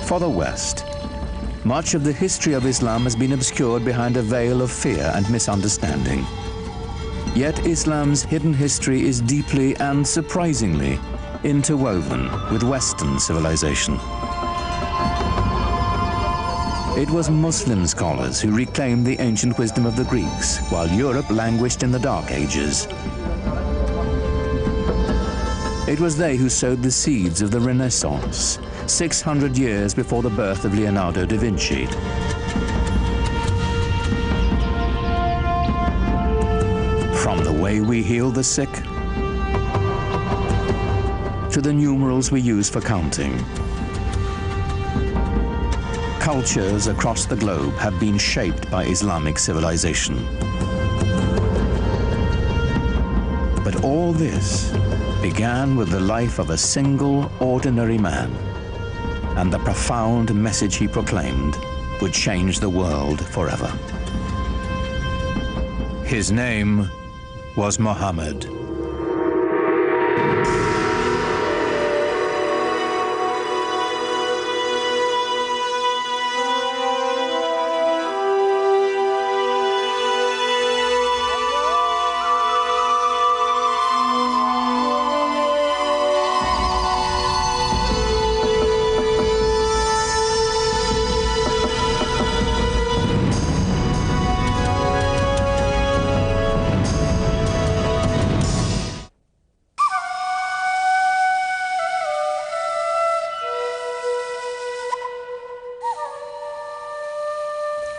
For the West, much of the history of Islam has been obscured behind a veil of fear and misunderstanding. Yet Islam's hidden history is deeply and surprisingly interwoven with Western civilization. It was Muslim scholars who reclaimed the ancient wisdom of the Greeks, while Europe languished in the Dark Ages. It was they who sowed the seeds of the Renaissance, 600 years before the birth of Leonardo da Vinci. From the way we heal the sick to the numerals we use for counting, cultures across the globe have been shaped by Islamic civilization. But all this began with the life of a single, ordinary man, and the profound message he proclaimed would change the world forever. His name was Muhammad.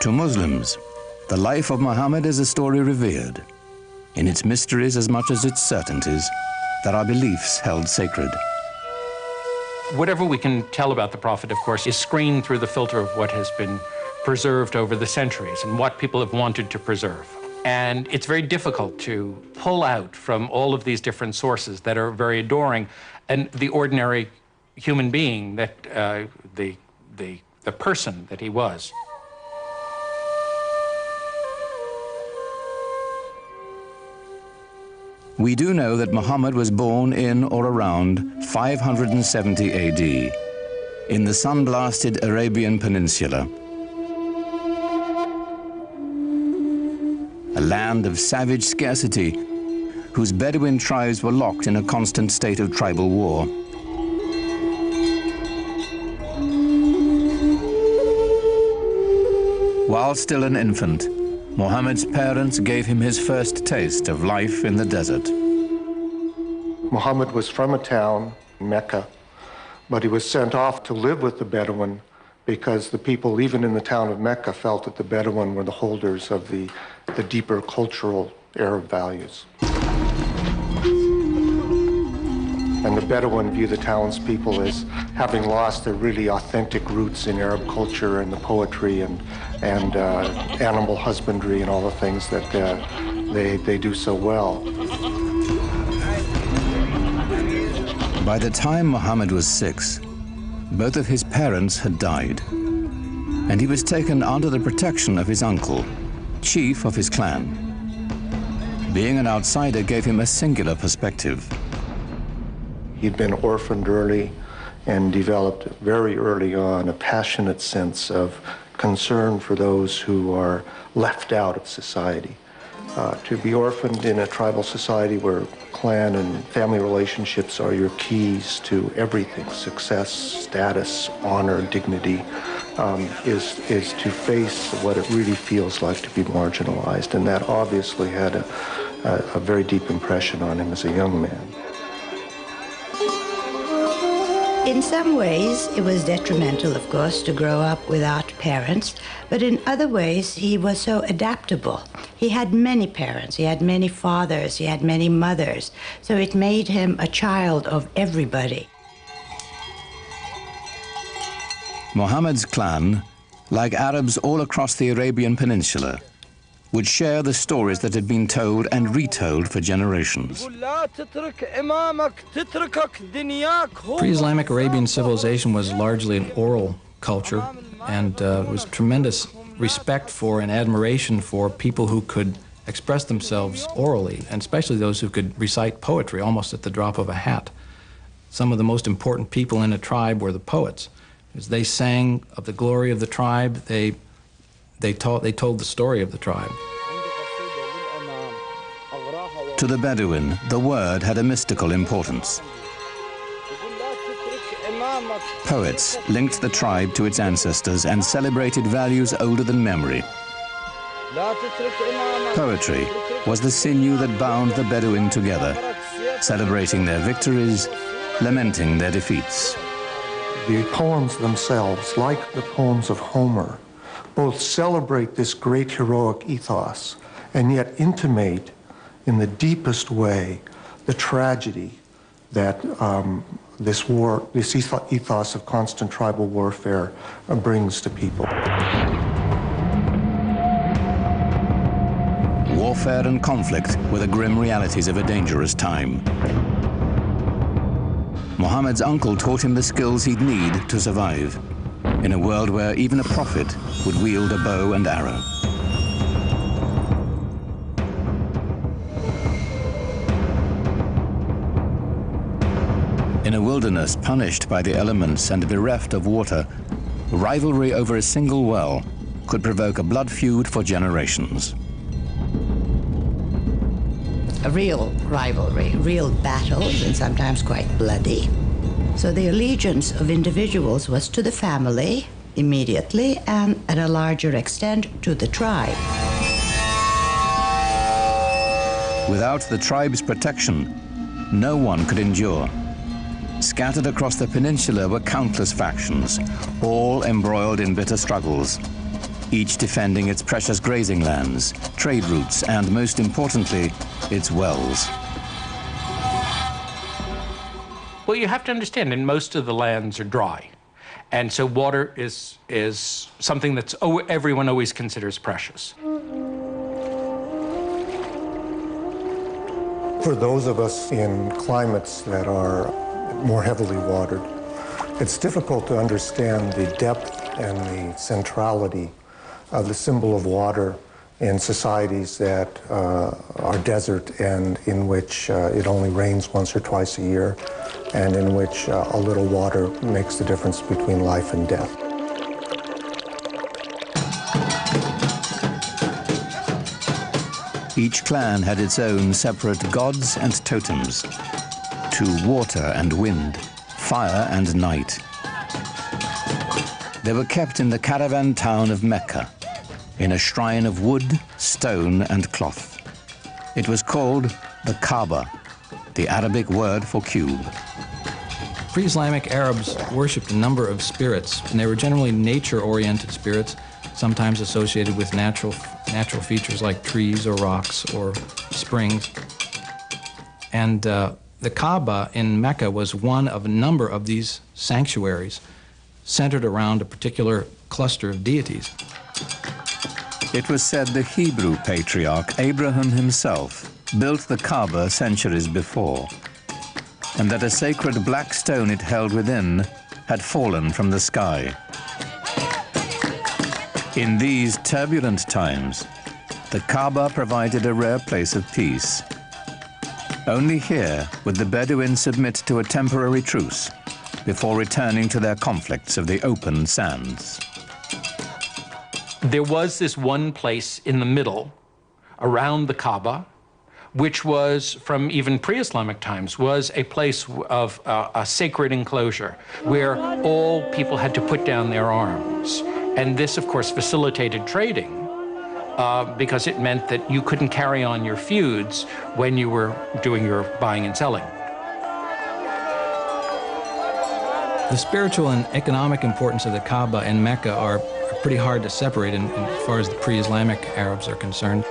To Muslims, the life of Muhammad is a story revered, in its mysteries as much as its certainties, that our beliefs held sacred. Whatever we can tell about the Prophet, of course, is screened through the filter of what has been preserved over the centuries and what people have wanted to preserve. And it's very difficult to pull out from all of these different sources that are very adoring and the ordinary human being that the person that he was. We do know that Muhammad was born in or around 570 AD in the sun-blasted Arabian Peninsula, a land of savage scarcity whose Bedouin tribes were locked in a constant state of tribal war. While still an infant, Muhammad's parents gave him his first taste of life in the desert. Muhammad was from a town, Mecca, but he was sent off to live with the Bedouin because the people, even in the town of Mecca, felt that the Bedouin were the holders of the deeper cultural Arab values. And the Bedouin view the townspeople as having lost their really authentic roots in Arab culture and the poetry and animal husbandry and all the things that they do so well. By the time Muhammad was 6, both of his parents had died, and he was taken under the protection of his uncle, chief of his clan. Being an outsider gave him a singular perspective. He'd been orphaned early and developed very early on a passionate sense of concern for those who are left out of society. To be orphaned in a tribal society where clan and family relationships are your keys to everything, success, status, honor, dignity, is to face what it really feels like to be marginalized. And that obviously had a very deep impression on him as a young man. In some ways, it was detrimental, of course, to grow up without parents, but in other ways, he was so adaptable. He had many parents, he had many fathers, he had many mothers, so it made him a child of everybody. Muhammad's clan, like Arabs all across the Arabian Peninsula, would share the stories that had been told and retold for generations. Pre-Islamic Arabian civilization was largely an oral culture, and was tremendous respect for and admiration for people who could express themselves orally, and especially those who could recite poetry almost at the drop of a hat. Some of the most important people in a tribe were the poets, As they sang of the glory of the tribe, they told the story of the tribe. To the Bedouin, the word had a mystical importance. Poets linked the tribe to its ancestors and celebrated values older than memory. Poetry was the sinew that bound the Bedouin together, celebrating their victories, lamenting their defeats. The poems themselves, like the poems of Homer, both celebrate this great heroic ethos and yet intimate in the deepest way the tragedy that this ethos of constant tribal warfare brings to people. Warfare and conflict were the grim realities of a dangerous time. Muhammad's uncle taught him the skills he'd need to survive in a world where even a prophet would wield a bow and arrow. In a wilderness punished by the elements and bereft of water, rivalry over a single well could provoke a blood feud for generations. A real rivalry, real battles, and sometimes quite bloody. So the allegiance of individuals was to the family immediately, and at a larger extent to the tribe. Without the tribe's protection, no one could endure. Scattered across the peninsula were countless factions, all embroiled in bitter struggles, each defending its precious grazing lands, trade routes, and most importantly, its wells. Well, you have to understand, and most of the lands are dry. And so water is something that's everyone always considers precious. For those of us in climates that are more heavily watered, it's difficult to understand the depth and the centrality of the symbol of water in societies that are desert and in which it only rains once or twice a year, and in which a little water makes the difference between life and death. Each clan had its own separate gods and totems, to water and wind, fire and night. They were kept in the caravan town of Mecca, in a shrine of wood, stone, and cloth. It was called the Kaaba, the Arabic word for cube. Pre-Islamic Arabs worshipped a number of spirits, and they were generally nature-oriented spirits, sometimes associated with natural features like trees or rocks or springs. And the Kaaba in Mecca was one of a number of these sanctuaries centered around a particular cluster of deities. It was said the Hebrew patriarch Abraham himself built the Kaaba centuries before, and that a sacred black stone it held within had fallen from the sky. In these turbulent times, the Kaaba provided a rare place of peace. Only here would the Bedouins submit to a temporary truce before returning to their conflicts of the open sands. There was this one place in the middle, around the Kaaba, which was, from even pre-Islamic times, was a place of a sacred enclosure where all people had to put down their arms. And this, of course, facilitated trading because it meant that you couldn't carry on your feuds when you were doing your buying and selling. The spiritual and economic importance of the Kaaba and Mecca are pretty hard to separate as far as the pre-Islamic Arabs are concerned.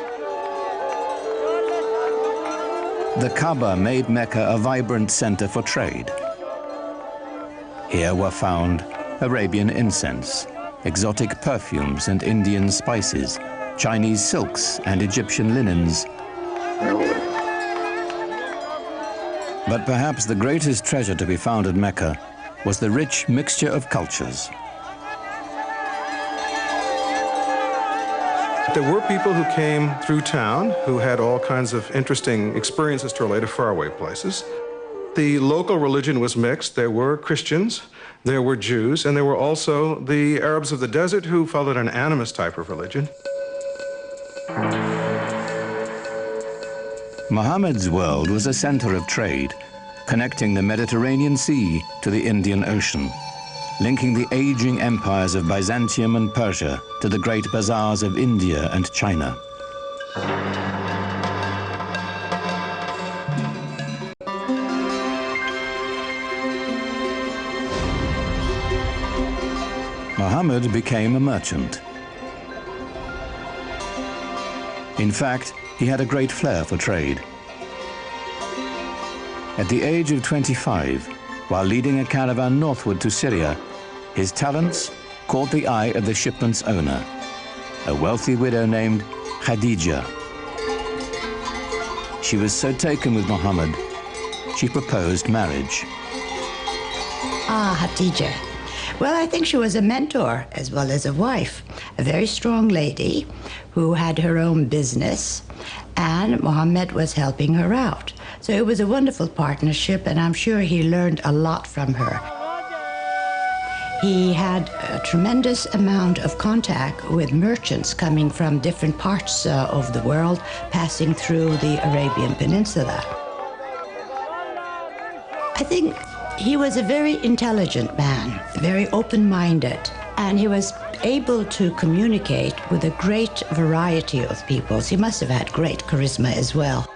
The Kaaba made Mecca a vibrant center for trade. Here were found Arabian incense, exotic perfumes and Indian spices, Chinese silks and Egyptian linens. But perhaps the greatest treasure to be found at Mecca was the rich mixture of cultures. There were people who came through town who had all kinds of interesting experiences to relate of faraway places. The local religion was mixed. There were Christians, there were Jews, and there were also the Arabs of the desert who followed an animist type of religion. Muhammad's world was a center of trade, connecting the Mediterranean Sea to the Indian Ocean, linking the aging empires of Byzantium and Persia to the great bazaars of India and China. Muhammad became a merchant. In fact, he had a great flair for trade. At the age of 25, while leading a caravan northward to Syria, his talents caught the eye of the shipment's owner, a wealthy widow named Khadija. She was so taken with Muhammad, she proposed marriage. Ah, Khadija. Well, I think she was a mentor as well as a wife, a very strong lady who had her own business, and Muhammad was helping her out. So it was a wonderful partnership, and I'm sure he learned a lot from her. He had a tremendous amount of contact with merchants coming from different parts of the world, passing through the Arabian Peninsula. I think he was a very intelligent man, very open-minded, and he was able to communicate with a great variety of peoples. He must have had great charisma as well.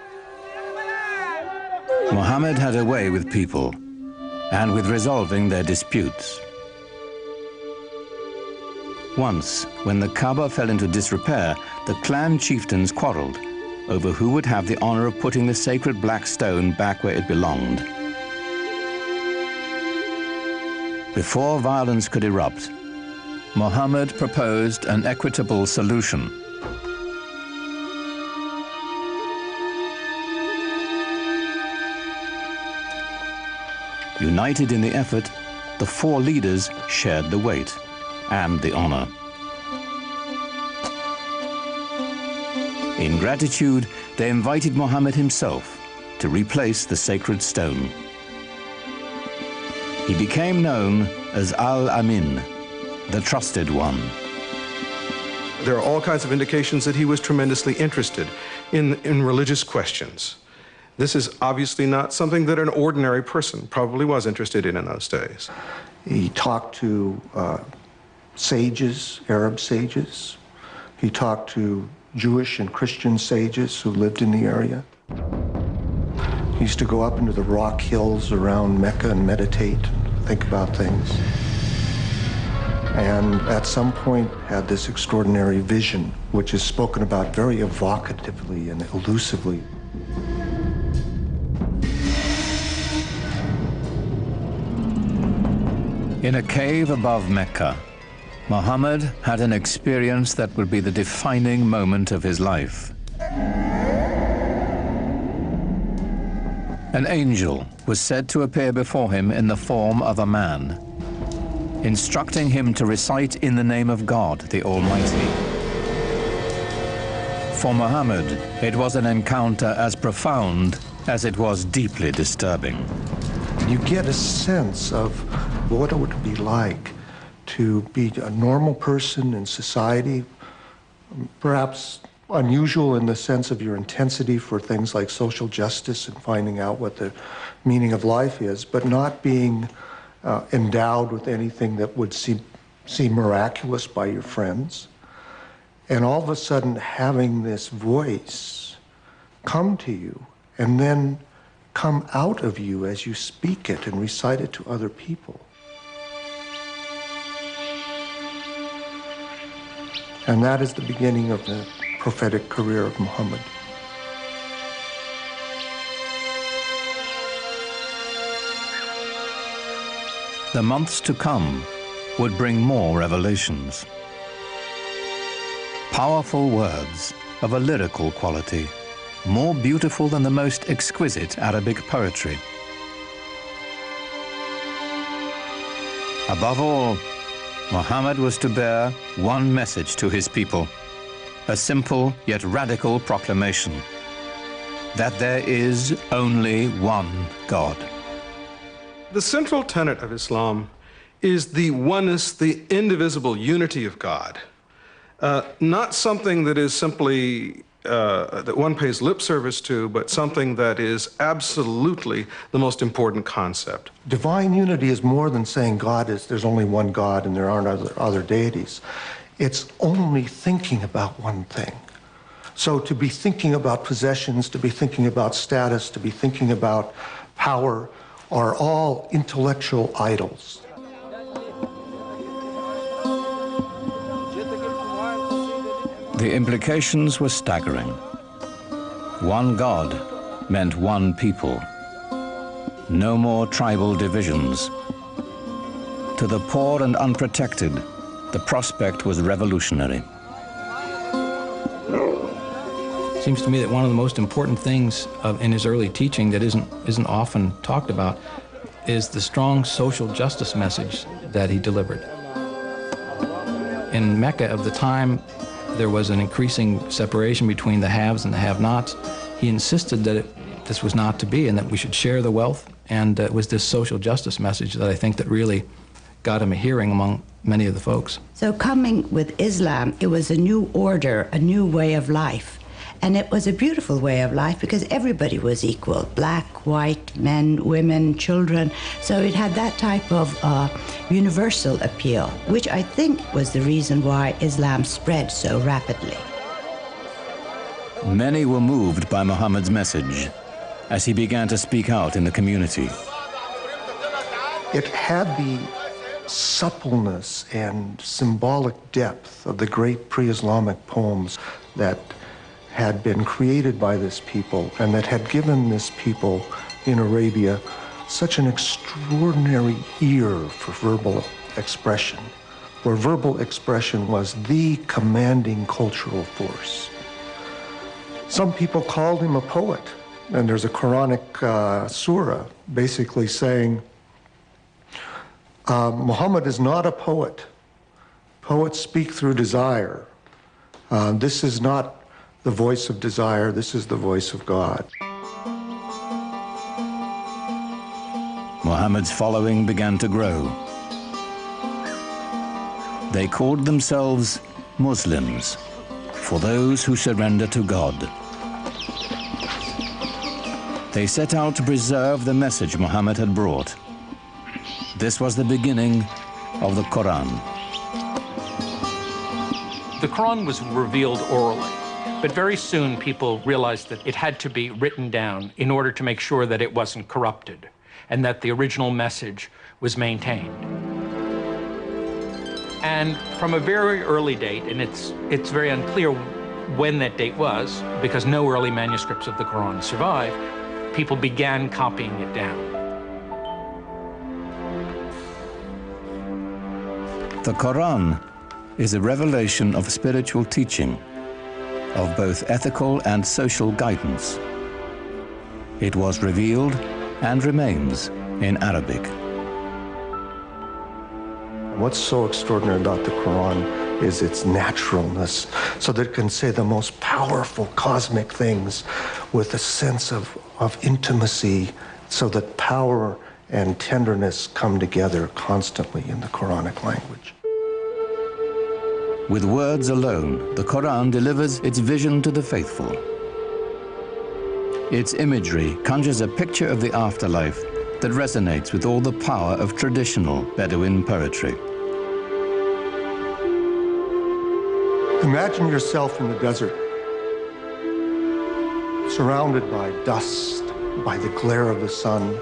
Muhammad had a way with people and with resolving their disputes. Once, when the Kaaba fell into disrepair, the clan chieftains quarreled over who would have the honor of putting the sacred black stone back where it belonged. Before violence could erupt, Muhammad proposed an equitable solution. United in the effort, the four leaders shared the weight and the honor. In gratitude, they invited Muhammad himself to replace the sacred stone. He became known as Al-Amin, the trusted one. There are all kinds of indications that he was tremendously interested in religious questions. This is obviously not something that an ordinary person probably was interested in those days. He talked to sages, Arab sages. He talked to Jewish and Christian sages who lived in the area. He used to go up into the rock hills around Mecca and meditate, think about things. And at some point had this extraordinary vision, which is spoken about very evocatively and elusively. In a cave above Mecca, Muhammad had an experience that would be the defining moment of his life. An angel was said to appear before him in the form of a man, instructing him to recite in the name of God, the Almighty. For Muhammad, it was an encounter as profound as it was deeply disturbing. You get a sense of what it would be like to be a normal person in society, perhaps unusual in the sense of your intensity for things like social justice and finding out what the meaning of life is, but not being endowed with anything that would seem miraculous by your friends. And all of a sudden having this voice come to you and then come out of you as you speak it and recite it to other people. And that is the beginning of the prophetic career of Muhammad. The months to come would bring more revelations. Powerful words of a lyrical quality, more beautiful than the most exquisite Arabic poetry. Above all, Muhammad was to bear one message to his people, a simple yet radical proclamation, that there is only one God. The central tenet of Islam is the oneness, the indivisible unity of God. Not something that is simply that one pays lip service to, but something that is absolutely the most important concept. Divine unity is more than saying there's only one God and there aren't other deities. It's only thinking about one thing. So to be thinking about possessions, to be thinking about status, to be thinking about power are all intellectual idols. The implications were staggering. One God meant one people. No more tribal divisions. To the poor and unprotected, the prospect was revolutionary. It seems to me that one of the most important things in his early teaching that isn't often talked about is the strong social justice message that he delivered. In Mecca of the time, there was an increasing separation between the haves and the have-nots. He insisted that this was not to be and that we should share the wealth, and it was this social justice message that I think that really got him a hearing among many of the folks. So coming with Islam, it was a new order, a new way of life. And it was a beautiful way of life because everybody was equal, black, white, men, women, children. So it had that type of universal appeal, which I think was the reason why Islam spread so rapidly. Many were moved by Muhammad's message as he began to speak out in the community. It had the suppleness and symbolic depth of the great pre-Islamic poems that had been created by this people and that had given this people in Arabia such an extraordinary ear for verbal expression, where verbal expression was the commanding cultural force. Some people called him a poet, and there's a Quranic surah basically saying, Muhammad is not a poet. Poets speak through desire. This is not the voice of desire, this is the voice of God. Muhammad's following began to grow. They called themselves Muslims, for those who surrender to God. They set out to preserve the message Muhammad had brought. This was the beginning of the Quran. The Quran was revealed orally. But very soon people realized that it had to be written down in order to make sure that it wasn't corrupted and that the original message was maintained. And from a very early date, and it's very unclear when that date was, because no early manuscripts of the Quran survive, people began copying it down. The Quran is a revelation of spiritual teaching, of both ethical and social guidance. It was revealed and remains in Arabic. What's so extraordinary about the Quran is its naturalness, so that it can say the most powerful cosmic things with a sense of intimacy, so that power and tenderness come together constantly in the Quranic language. With words alone, the Quran delivers its vision to the faithful. Its imagery conjures a picture of the afterlife that resonates with all the power of traditional Bedouin poetry. Imagine yourself in the desert, surrounded by dust, by the glare of the sun.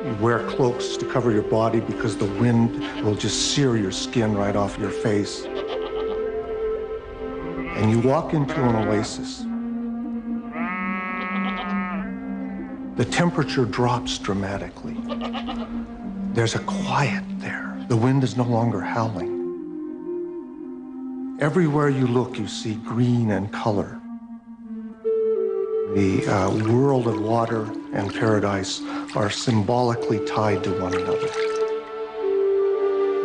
You wear cloaks to cover your body because the wind will just sear your skin right off your face. And you walk into an oasis. The temperature drops dramatically. There's a quiet there. The wind is no longer howling. Everywhere you look, you see green and color. The world of water and paradise are symbolically tied to one another.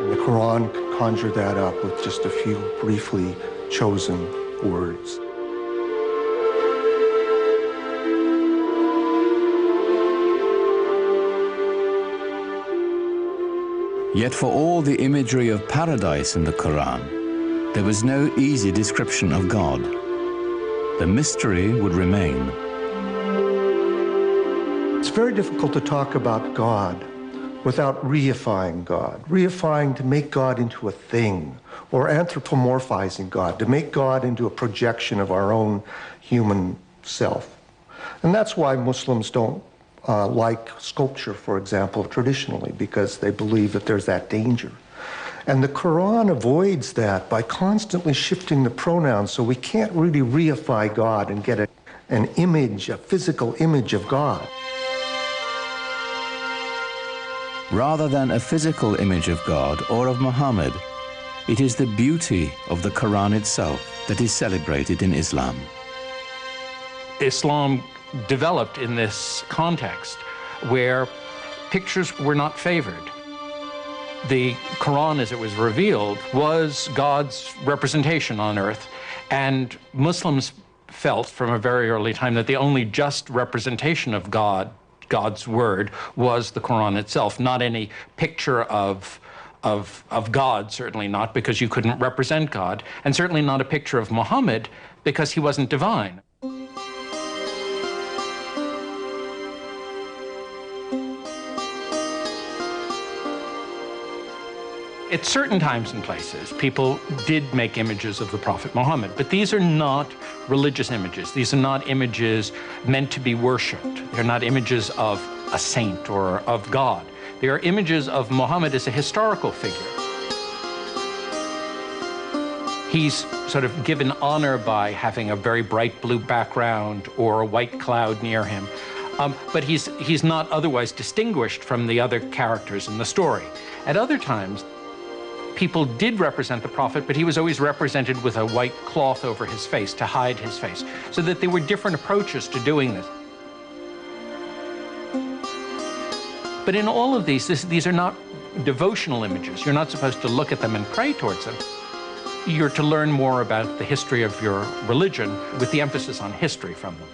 And the Quran can conjure that up with just a few briefly chosen words. Yet for all the imagery of paradise in the Quran, there was no easy description of God. The mystery would remain. It's very difficult to talk about God without reifying God. Reifying to make God into a thing, or anthropomorphizing God, to make God into a projection of our own human self. And that's why Muslims don't like sculpture, for example, traditionally, because they believe that there's that danger. And the Quran avoids that by constantly shifting the pronouns, so we can't really reify God and get an image, a physical image of God. Rather than a physical image of God or of Muhammad, it is the beauty of the Quran itself that is celebrated in Islam. Islam developed in this context where pictures were not favored. The Quran, as it was revealed, was God's representation on earth, and Muslims felt from a very early time that the only just representation of God's word was the Quran itself, not any picture of God, certainly not, because you couldn't represent God, and certainly not a picture of Muhammad because he wasn't divine. At certain times and places, people did make images of the Prophet Muhammad, but these are not religious images. These are not images meant to be worshipped. They're not images of a saint or of God. They are images of Muhammad as a historical figure. He's sort of given honor by having a very bright blue background or a white cloud near him, but he's not otherwise distinguished from the other characters in the story. At other times, people did represent the Prophet, but he was always represented with a white cloth over his face to hide his face, so that there were different approaches to doing this. But in all of these are not devotional images. You're not supposed to look at them and pray towards them. You're to learn more about the history of your religion with the emphasis on history from them.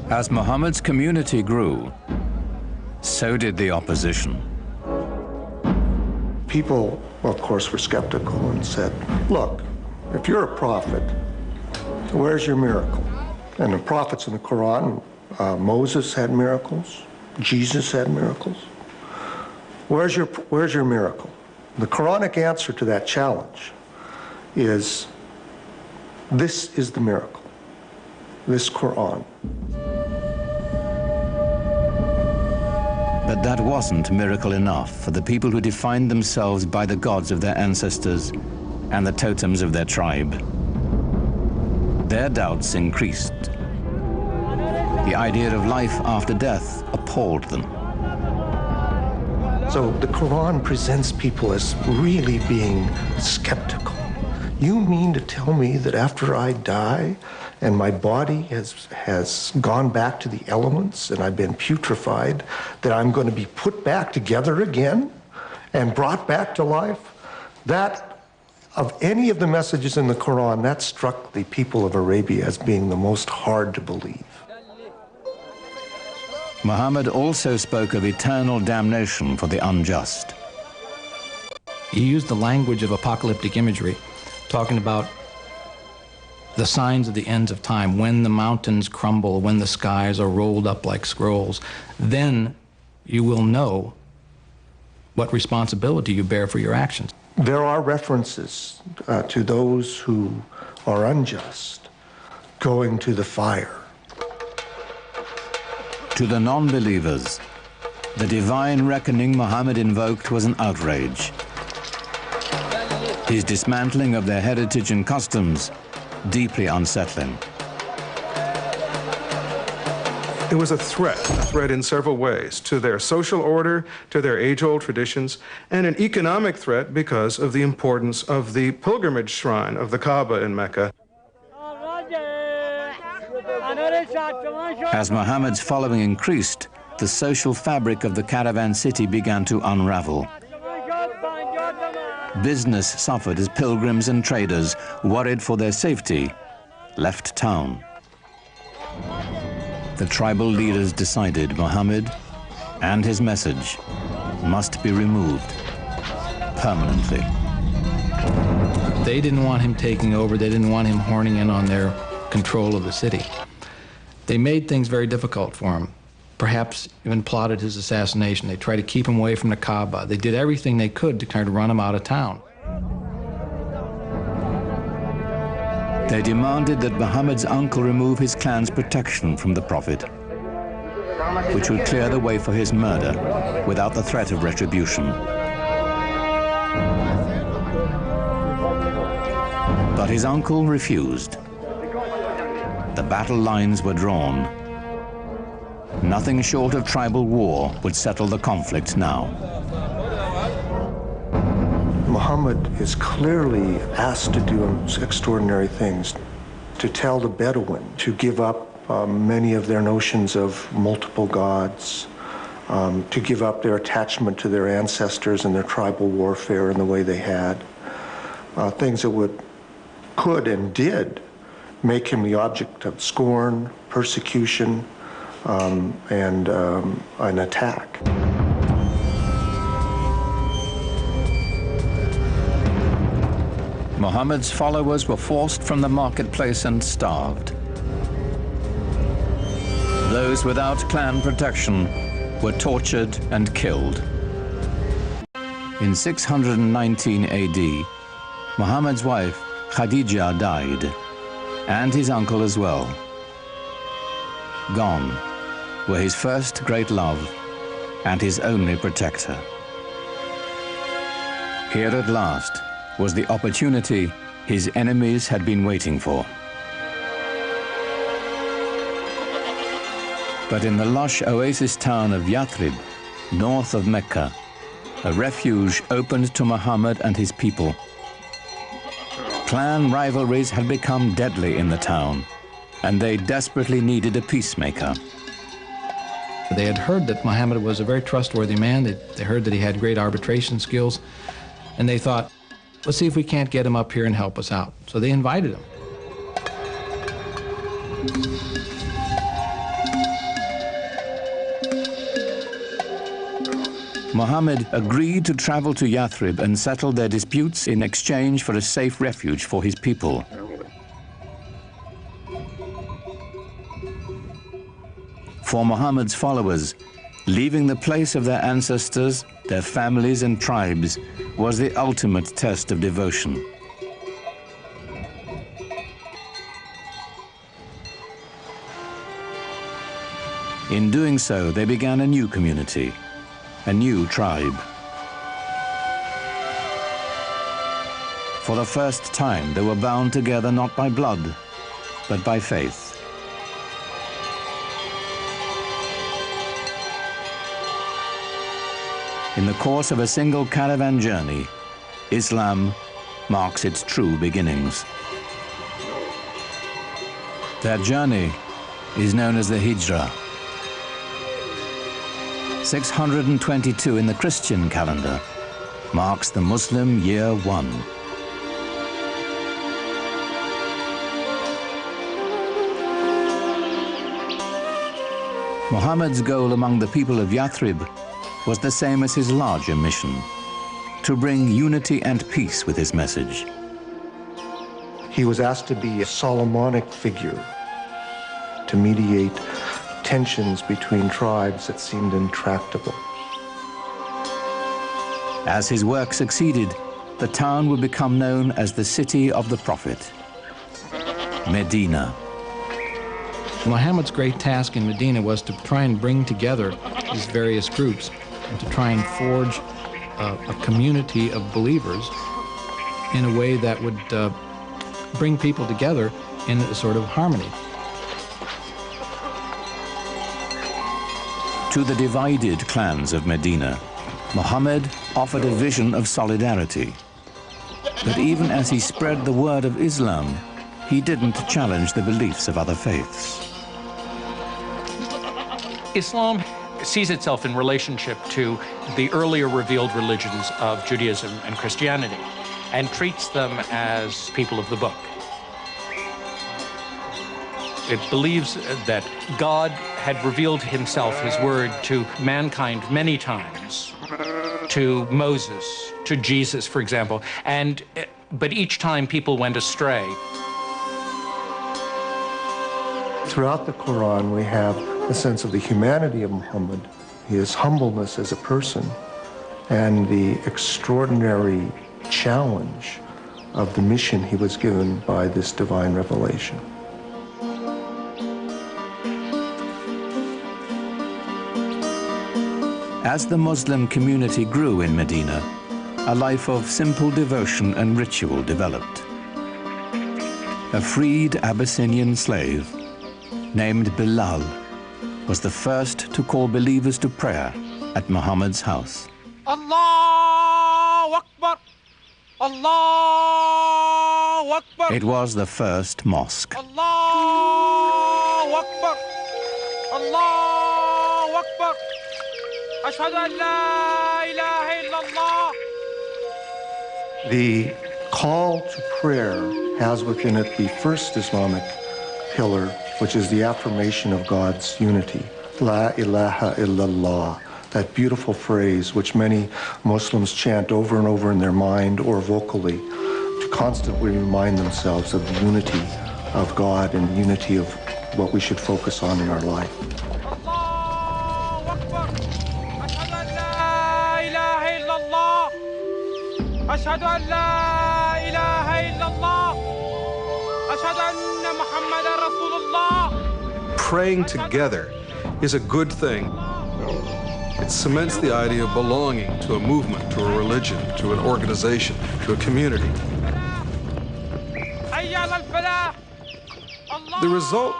As Muhammad's community grew, so did the opposition. People, of course, were skeptical and said, look, if you're a prophet, where's your miracle? And the prophets in the Quran, Moses had miracles, Jesus had miracles. Where's your miracle? The Quranic answer to that challenge is, this is the miracle, this Quran. But that wasn't miracle enough for the people who defined themselves by the gods of their ancestors and the totems of their tribe. Their doubts increased. The idea of life after death appalled them. So the Quran presents people as really being skeptical. You mean to tell me that after I die and my body has gone back to the elements and I've been putrefied, that I'm going to be put back together again and brought back to life? That, of any of the messages in the Quran, that struck the people of Arabia as being the most hard to believe. Muhammad also spoke of eternal damnation for the unjust. He used the language of apocalyptic imagery, talking about the signs of the ends of time, when the mountains crumble, when the skies are rolled up like scrolls. Then you will know what responsibility you bear for your actions. There are references to those who are unjust going to the fire. To the non-believers, the divine reckoning Muhammad invoked was an outrage. His dismantling of their heritage and customs, deeply unsettling. It was a threat in several ways, to their social order, to their age-old traditions, and an economic threat because of the importance of the pilgrimage shrine of the Kaaba in Mecca. As Muhammad's following increased, the social fabric of the caravan city began to unravel. Business suffered as pilgrims and traders, worried for their safety, left town. The tribal leaders decided Muhammad and his message must be removed permanently. They didn't want him taking over. They didn't want him horning in on their control of the city. They made things very difficult for him, perhaps even plotted his assassination. They tried to keep him away from the Kaaba. They did everything they could to try to run him out of town. They demanded that Muhammad's uncle remove his clan's protection from the Prophet, which would clear the way for his murder without the threat of retribution. But his uncle refused. The battle lines were drawn. Nothing short of tribal war would settle the conflict now. Muhammad is clearly asked to do extraordinary things, to tell the Bedouin to give up many of their notions of multiple gods, to give up their attachment to their ancestors and their tribal warfare in the way they had, things that could and did make him the object of scorn, persecution, and an attack. Muhammad's followers were forced from the marketplace and starved. Those without clan protection were tortured and killed. In 619 AD, Muhammad's wife, Khadija, died, and his uncle as well. Gone were his first great love and his only protector. Here at last was the opportunity his enemies had been waiting for. But in the lush oasis town of Yathrib, north of Mecca, a refuge opened to Muhammad and his people. Clan rivalries had become deadly in the town, and they desperately needed a peacemaker. They had heard that Muhammad was a very trustworthy man. They heard that he had great arbitration skills, and they thought, let's see if we can't get him up here and help us out. So they invited him. Muhammad agreed to travel to Yathrib and settle their disputes in exchange for a safe refuge for his people. For Muhammad's followers, leaving the place of their ancestors, their families and tribes, was the ultimate test of devotion. In doing so, they began a new community, a new tribe. For the first time, they were bound together not by blood, but by faith. In the course of a single caravan journey, Islam marks its true beginnings. Their journey is known as the Hijrah. 622 in the Christian calendar marks the Muslim year 1. Muhammad's goal among the people of Yathrib was the same as his larger mission, to bring unity and peace with his message. He was asked to be a Solomonic figure, to mediate tensions between tribes that seemed intractable. As his work succeeded, the town would become known as the City of the Prophet, Medina. Muhammad's great task in Medina was to try and bring together these various groups and to try and forge a community of believers in a way that would bring people together in a sort of harmony. To the divided clans of Medina, Muhammad offered a vision of solidarity. But even as he spread the word of Islam, he didn't challenge the beliefs of other faiths. Islam sees itself in relationship to the earlier revealed religions of Judaism and Christianity and treats them as people of the book. It believes that God had revealed himself, his word, to mankind many times, to Moses, to Jesus, for example, but each time people went astray. Throughout the Quran, we have a sense of the humanity of Muhammad, his humbleness as a person, and the extraordinary challenge of the mission he was given by this divine revelation. As the Muslim community grew in Medina, a life of simple devotion and ritual developed. A freed Abyssinian slave named Bilal was the first to call believers to prayer at Muhammad's house. Allahu Akbar! Allahu Akbar! It was the first mosque. Allahu Akbar! Allahu Akbar! Ashhadu an la ilaha illallah. The call to prayer has within it the first Islamic pillar, which is the affirmation of God's unity. La ilaha illallah, that beautiful phrase which many Muslims chant over and over in their mind or vocally to constantly remind themselves of the unity of God and the unity of what we should focus on in our life. Allahu Akbar! Ashhadu an la ilaha illallah. Ashhadu an la ilaha illallah. Ashhadu anna Muhammadan Rasulullah. Praying together is a good thing. It cements the idea of belonging to a movement, to a religion, to an organization, to a community. The result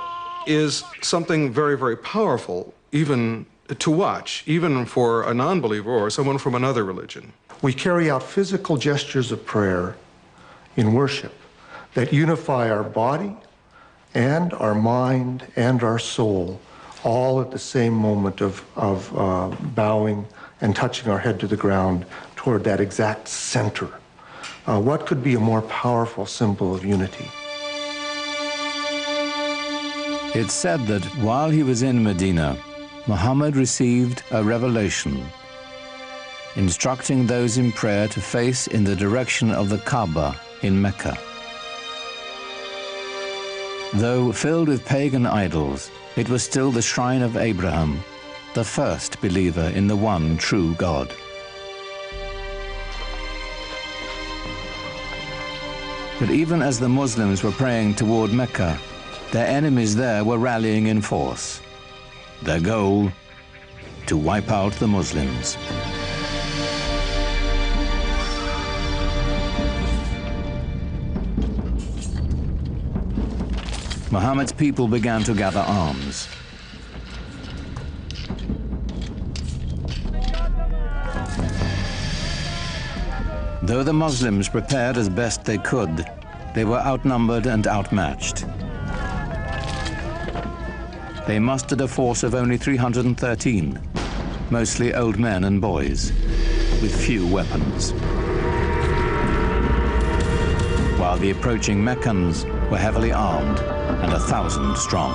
is something very, very powerful, even to watch, even for a non-believer or someone from another religion. We carry out physical gestures of prayer in worship that unify our body and our mind and our soul, all at the same moment of bowing and touching our head to the ground toward that exact center. What could be a more powerful symbol of unity? It's said that while he was in Medina, Muhammad received a revelation instructing those in prayer to face in the direction of the Kaaba in Mecca. Though filled with pagan idols, it was still the shrine of Abraham, the first believer in the one true God. But even as the Muslims were praying toward Mecca, their enemies there were rallying in force. Their goal, to wipe out the Muslims. Muhammad's people began to gather arms. Though the Muslims prepared as best they could, they were outnumbered and outmatched. They mustered a force of only 313, mostly old men and boys, with few weapons. While the approaching Meccans were heavily armed and 1,000 strong.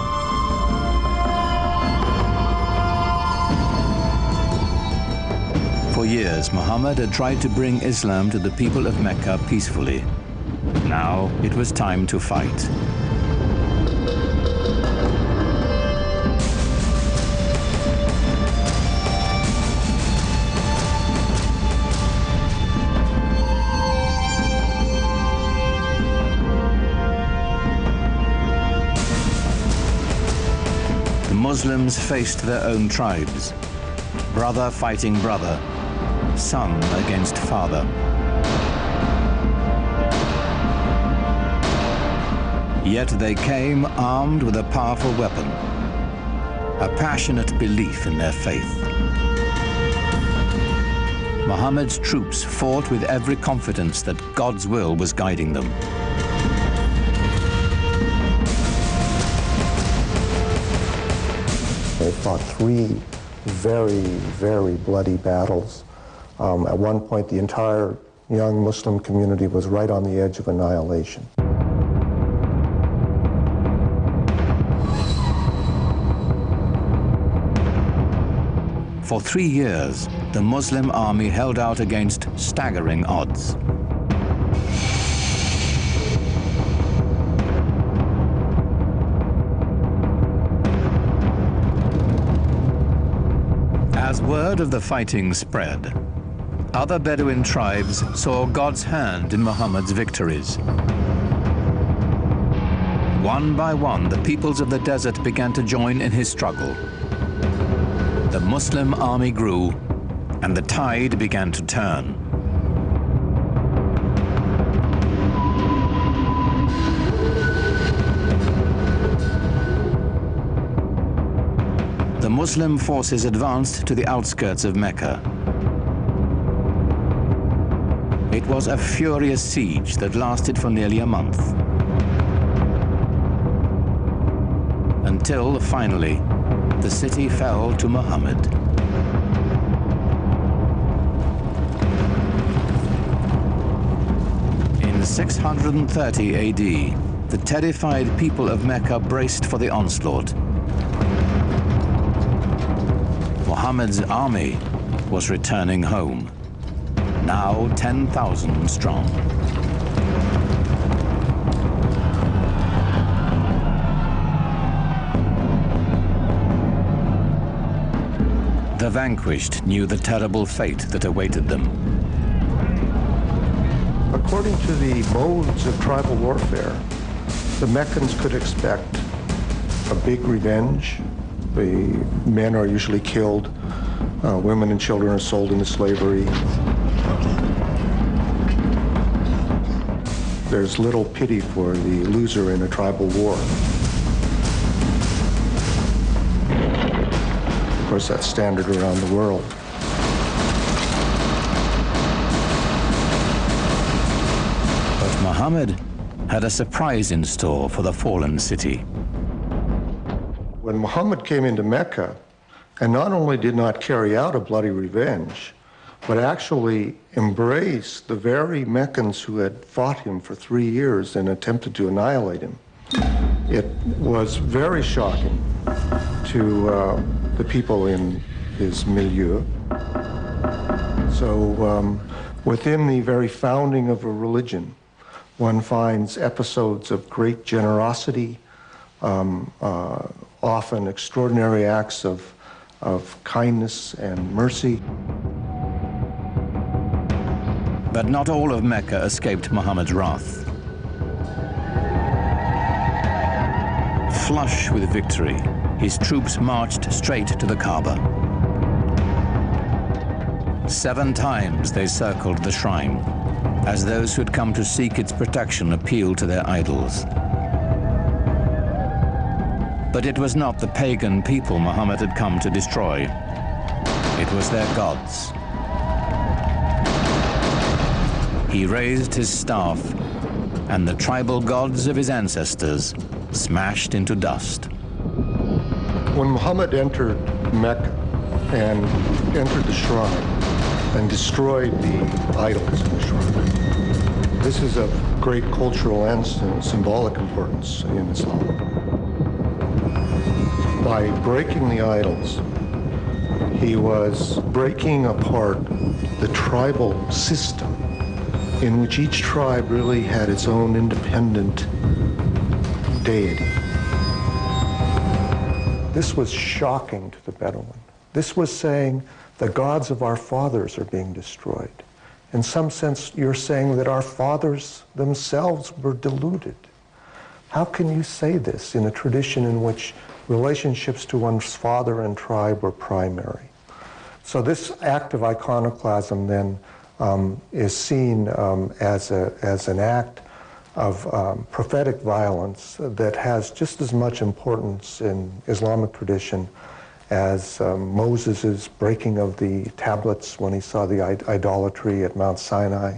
For years, Muhammad had tried to bring Islam to the people of Mecca peacefully. Now it was time to fight. Muslims faced their own tribes, brother fighting brother, son against father. Yet they came armed with a powerful weapon, a passionate belief in their faith. Muhammad's troops fought with every confidence that God's will was guiding them. They fought 3 very, very bloody battles. At one point, the entire young Muslim community was right on the edge of annihilation. For 3 years, the Muslim army held out against staggering odds. As word of the fighting spread, other Bedouin tribes saw God's hand in Muhammad's victories. One by one, the peoples of the desert began to join in his struggle. The Muslim army grew, and the tide began to turn. The Muslim forces advanced to the outskirts of Mecca. It was a furious siege that lasted for nearly a month. Until, finally, the city fell to Muhammad. In 630 AD, the terrified people of Mecca braced for the onslaught. Muhammad's army was returning home, now 10,000 strong. The vanquished knew the terrible fate that awaited them. According to the modes of tribal warfare, the Meccans could expect a big revenge. The men are usually killed, women and children are sold into slavery. There's little pity for the loser in a tribal war. Of course, that's standard around the world. But Muhammad had a surprise in store for the fallen city. When Muhammad came into Mecca, and not only did not carry out a bloody revenge, but actually embraced the very Meccans who had fought him for 3 years and attempted to annihilate him, it was very shocking to the people in his milieu. So within the very founding of a religion, one finds episodes of great generosity, often extraordinary acts of kindness and mercy. But not all of Mecca escaped Muhammad's wrath. Flush with victory, his troops marched straight to the Kaaba. 7 times they circled the shrine, as those who had come to seek its protection appealed to their idols. But it was not the pagan people Muhammad had come to destroy. It was their gods. He raised his staff, and the tribal gods of his ancestors smashed into dust. When Muhammad entered Mecca and entered the shrine and destroyed the idols in the shrine, this is of great cultural and symbolic importance in Islam. By breaking the idols, he was breaking apart the tribal system in which each tribe really had its own independent deity. This was shocking to the Bedouin. This was saying the gods of our fathers are being destroyed. In some sense, you're saying that our fathers themselves were deluded. How can you say this in a tradition in which relationships to one's father and tribe were primary? So this act of iconoclasm then is seen as an act of prophetic violence that has just as much importance in Islamic tradition as Moses' breaking of the tablets when he saw the idolatry at Mount Sinai,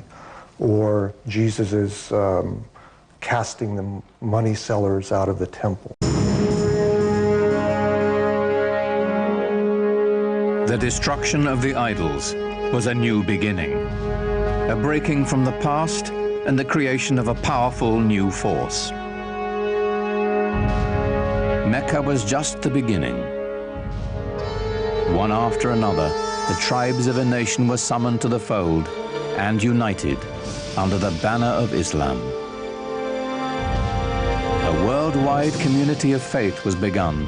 or Jesus' casting the money sellers out of the temple. The destruction of the idols was a new beginning, a breaking from the past and the creation of a powerful new force. Mecca was just the beginning. One after another, the tribes of a nation were summoned to the fold and united under the banner of Islam. A worldwide community of faith was begun,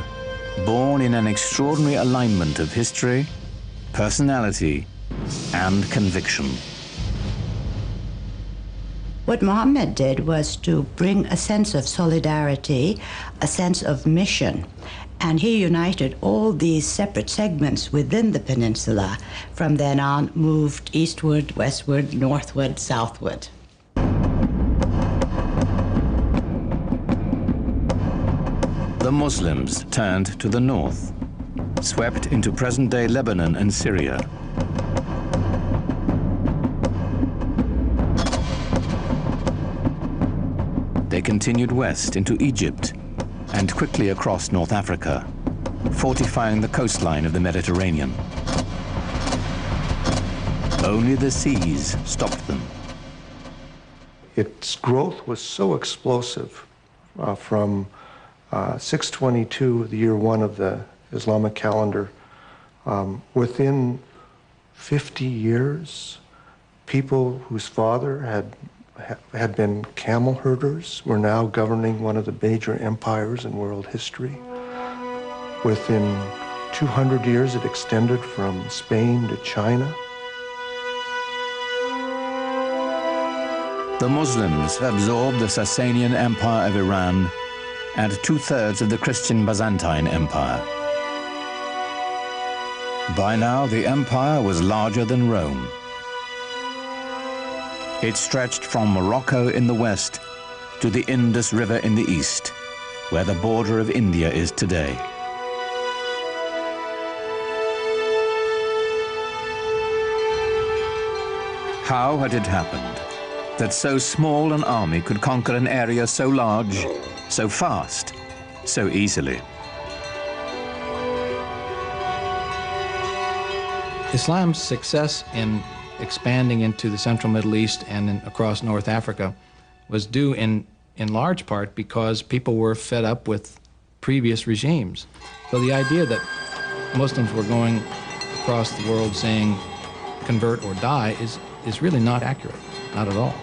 born in an extraordinary alignment of history, personality, and conviction. What Muhammad did was to bring a sense of solidarity, a sense of mission, and he united all these separate segments within the peninsula. From then on, moved eastward, westward, northward, southward. The Muslims turned to the north, swept into present-day Lebanon and Syria. They continued west into Egypt and quickly across North Africa, fortifying the coastline of the Mediterranean. Only the seas stopped them. Its growth was so explosive from 622, the year one of the Islamic calendar. Within 50 years, people whose father had been camel herders were now governing one of the major empires in world history. Within 200 years, it extended from Spain to China. The Muslims absorbed the Sasanian Empire of Iran and 2/3 of the Christian Byzantine Empire. By now, the empire was larger than Rome. It stretched from Morocco in the west to the Indus River in the east, where the border of India is today. How had it happened that so small an army could conquer an area so large, so fast, so easily? Islam's success in expanding into the central Middle East and across North Africa was due in large part because people were fed up with previous regimes. So the idea that Muslims were going across the world saying convert or die is really not accurate, not at all.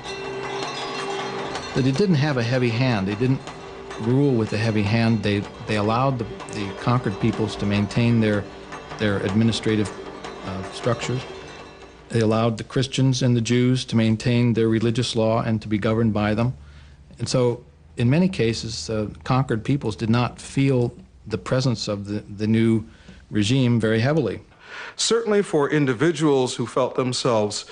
That it didn't have a heavy hand. They didn't rule with a heavy hand. They allowed the conquered peoples to maintain their administrative structures. They allowed the Christians and the Jews to maintain their religious law and to be governed by them. And so, in many cases, conquered peoples did not feel the presence of the new regime very heavily. Certainly for individuals who felt themselves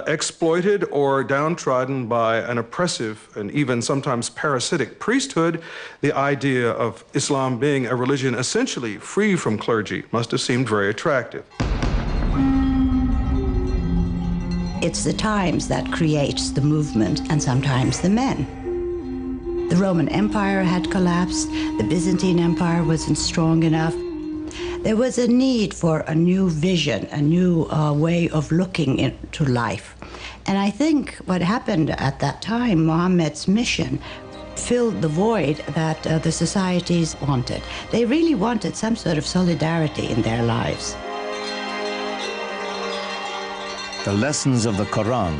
exploited or downtrodden by an oppressive and even sometimes parasitic priesthood, the idea of Islam being a religion essentially free from clergy must have seemed very attractive. It's the times that creates the movement and sometimes the men. The Roman Empire had collapsed, the Byzantine Empire wasn't strong enough. There was a need for a new vision, a new way of looking into life. And I think what happened at that time, Muhammad's mission filled the void that the societies wanted. They really wanted some sort of solidarity in their lives. The lessons of the Quran,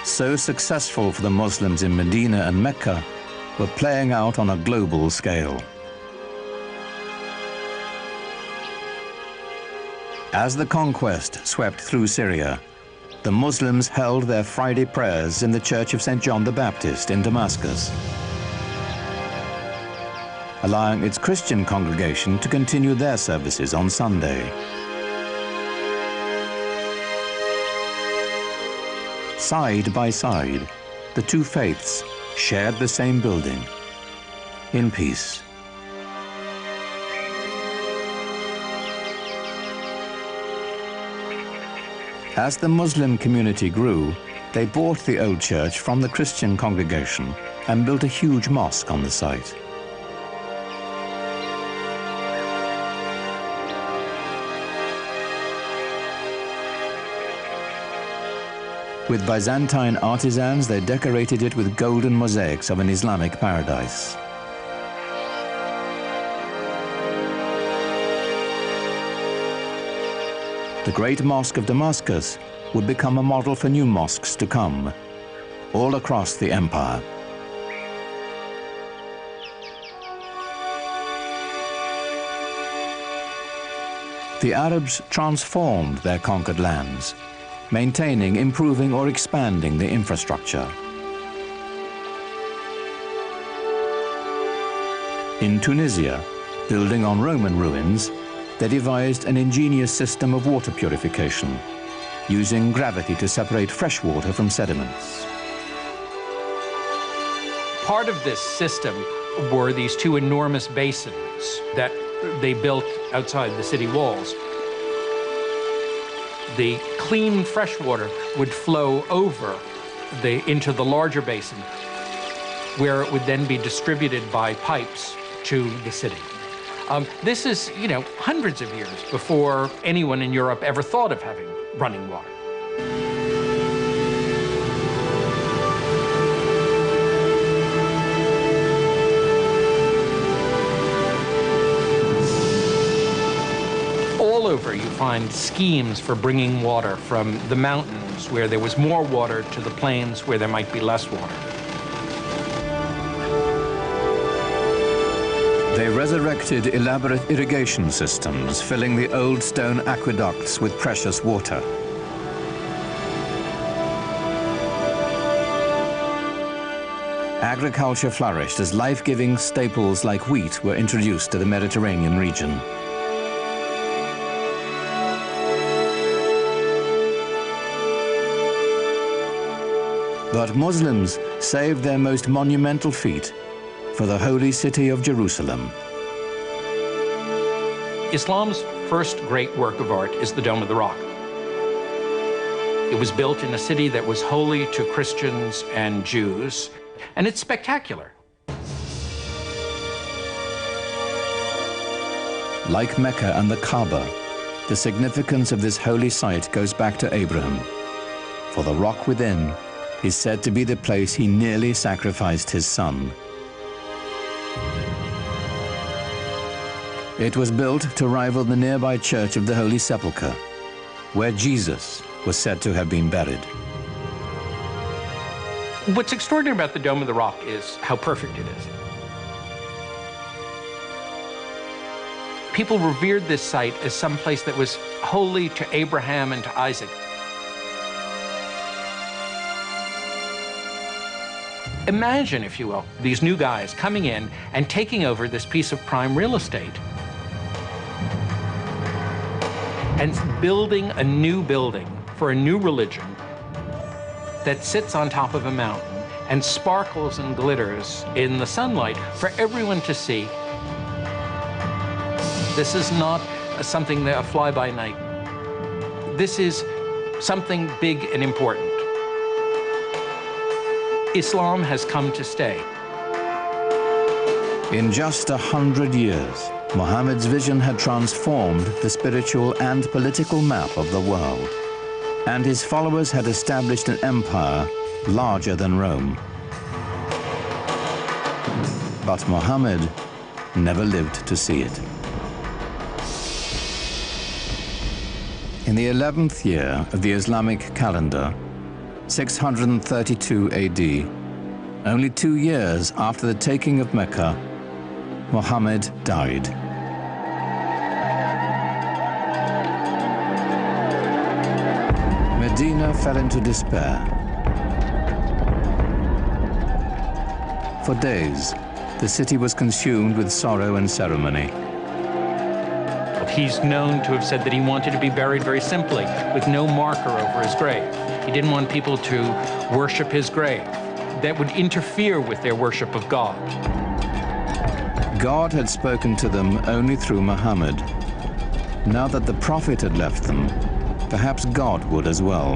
so successful for the Muslims in Medina and Mecca, were playing out on a global scale. As the conquest swept through Syria, the Muslims held their Friday prayers in the Church of St. John the Baptist in Damascus, allowing its Christian congregation to continue their services on Sunday. Side by side, the two faiths shared the same building, in peace. As the Muslim community grew, they bought the old church from the Christian congregation and built a huge mosque on the site. With Byzantine artisans, they decorated it with golden mosaics of an Islamic paradise. the great mosque of Damascus would become a model for new mosques to come, all across the empire. The Arabs transformed their conquered lands, maintaining, improving, or expanding the infrastructure. In Tunisia, building on Roman ruins, they devised an ingenious system of water purification, using gravity to separate fresh water from sediments. Part of this system were these two enormous basins that they built outside the city walls. The clean fresh water would flow over into the larger basin, where it would then be distributed by pipes to the city. This is, hundreds of years before anyone in Europe ever thought of having running water. All over you find schemes for bringing water from the mountains where there was more water to the plains where there might be less water. They resurrected elaborate irrigation systems, filling the old stone aqueducts with precious water. Agriculture flourished as life-giving staples like wheat were introduced to the Mediterranean region. But Muslims saved their most monumental feat for the holy city of Jerusalem. Islam's first great work of art is the Dome of the Rock. It was built in a city that was holy to Christians and Jews, and it's spectacular. Like Mecca and the Kaaba, the significance of this holy site goes back to Abraham, for the rock within is said to be the place he nearly sacrificed his son. It was built to rival the nearby Church of the Holy Sepulchre, where Jesus was said to have been buried. What's extraordinary about the Dome of the Rock is how perfect it is. People revered this site as some place that was holy to Abraham and to Isaac. Imagine, if you will, these new guys coming in and taking over this piece of prime real estate and building a new building for a new religion that sits on top of a mountain and sparkles and glitters in the sunlight for everyone to see. This is not something that a fly-by-night. This is something big and important. Islam has come to stay. In just 100 years, Muhammad's vision had transformed the spiritual and political map of the world, and his followers had established an empire larger than Rome. But Muhammad never lived to see it. In the 11th year of the Islamic calendar, 632 AD, only 2 years after the taking of Mecca, Muhammad died. Medina fell into despair. For days, the city was consumed with sorrow and ceremony. He's known to have said that he wanted to be buried very simply, with no marker over his grave. He didn't want people to worship his grave. That would interfere with their worship of God. God had spoken to them only through Muhammad. Now that the Prophet had left them, perhaps God would as well.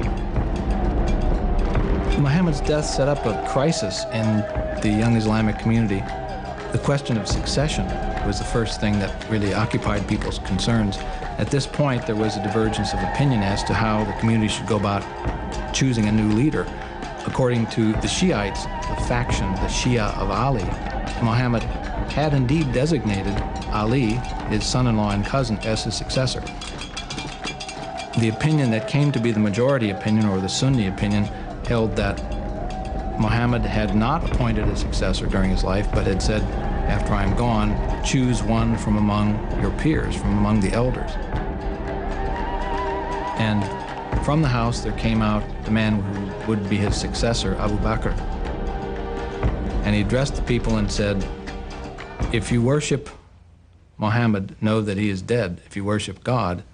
Muhammad's death set up a crisis in the young Islamic community. The question of succession was the first thing that really occupied people's concerns. At this point, there was a divergence of opinion as to how the community should go about choosing a new leader. According to the Shiites, the faction, the Shia of Ali, Muhammad had indeed designated Ali, his son-in-law and cousin, as his successor. The opinion that came to be the majority opinion, or the Sunni opinion, held that Muhammad had not appointed a successor during his life, but had said, after I'm gone, choose one from among your peers, from among the elders. And from the house there came out the man who would be his successor, Abu Bakr. And he addressed the people and said, if you worship Muhammad, know that he is dead. If you worship God,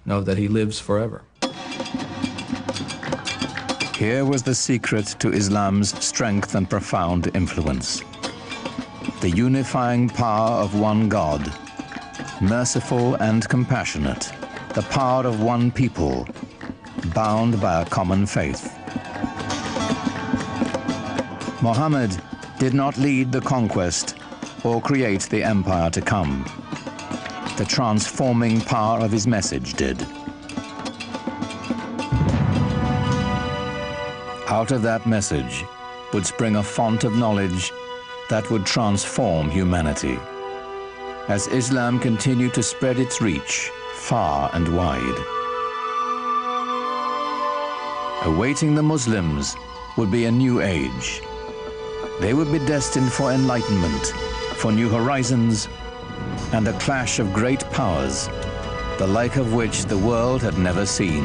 know that he lives forever. Here was the secret to Islam's strength and profound influence. The unifying power of one God, merciful and compassionate, the power of one people, bound by a common faith. Muhammad did not lead the conquest or create the empire to come. The transforming power of his message did. Out of that message would spring a font of knowledge that would transform humanity, as Islam continued to spread its reach far and wide. Awaiting the Muslims would be a new age. They would be destined for enlightenment, for new horizons, and a clash of great powers, the like of which the world had never seen.